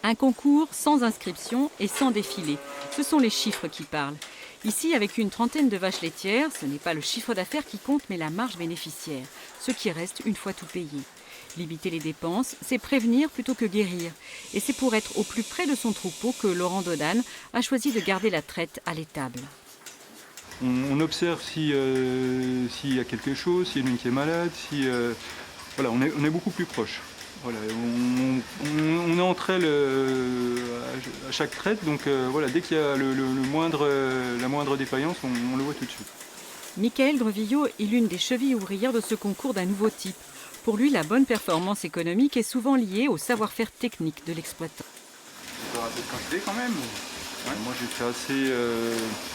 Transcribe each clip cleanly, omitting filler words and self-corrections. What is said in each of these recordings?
Un concours sans inscription et sans défilé. Ce sont les chiffres qui parlent. Ici, avec une trentaine de vaches laitières, ce n'est pas le chiffre d'affaires qui compte, mais la marge bénéficiaire, ce qui reste une fois tout payé. Limiter les dépenses, c'est prévenir plutôt que guérir. Et c'est pour être au plus près de son troupeau que Laurent Dodane a choisi de garder la traite à l'étable. On observe s'il y a quelque chose, s'il y en a une qui est malade, voilà, on est beaucoup plus proche. Voilà, on est entre elles à chaque traite, donc voilà, dès qu'il y a la moindre défaillance, on le voit tout de suite. Michael Grevillot est l'une des chevilles ouvrières de ce concours d'un nouveau type. Pour lui, la bonne performance économique est souvent liée au savoir-faire technique de l'exploitant. Tu as un peu de quantité quand même. Ouais. Moi j'ai fait assez.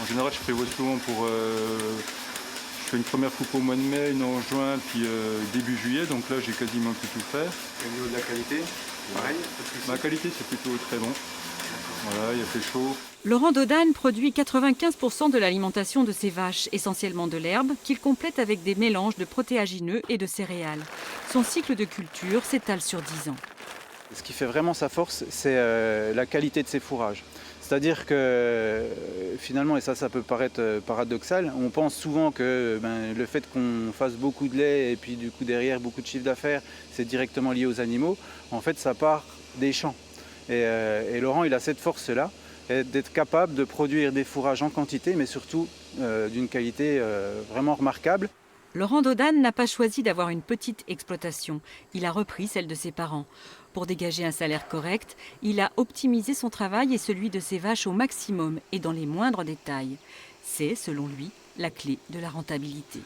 En général je prévois souvent je fais une première coupe au mois de mai, une en juin, puis début juillet, donc là j'ai quasiment pu tout faire. Et au niveau de la qualité, pareil. Ma qualité c'est plutôt très bon. Voilà, il a fait chaud. Laurent Dodane produit 95% de l'alimentation de ses vaches, essentiellement de l'herbe, qu'il complète avec des mélanges de protéagineux et de céréales. Son cycle de culture s'étale sur 10 ans. Ce qui fait vraiment sa force, c'est la qualité de ses fourrages. C'est-à-dire que finalement, et ça peut paraître paradoxal, on pense souvent que le fait qu'on fasse beaucoup de lait et puis du coup derrière beaucoup de chiffre d'affaires, c'est directement lié aux animaux. En fait, ça part des champs. Et Laurent, il a cette force-là, d'être capable de produire des fourrages en quantité, mais surtout d'une qualité vraiment remarquable. Laurent Dodane n'a pas choisi d'avoir une petite exploitation. Il a repris celle de ses parents. Pour dégager un salaire correct, il a optimisé son travail et celui de ses vaches au maximum et dans les moindres détails. C'est, selon lui, la clé de la rentabilité.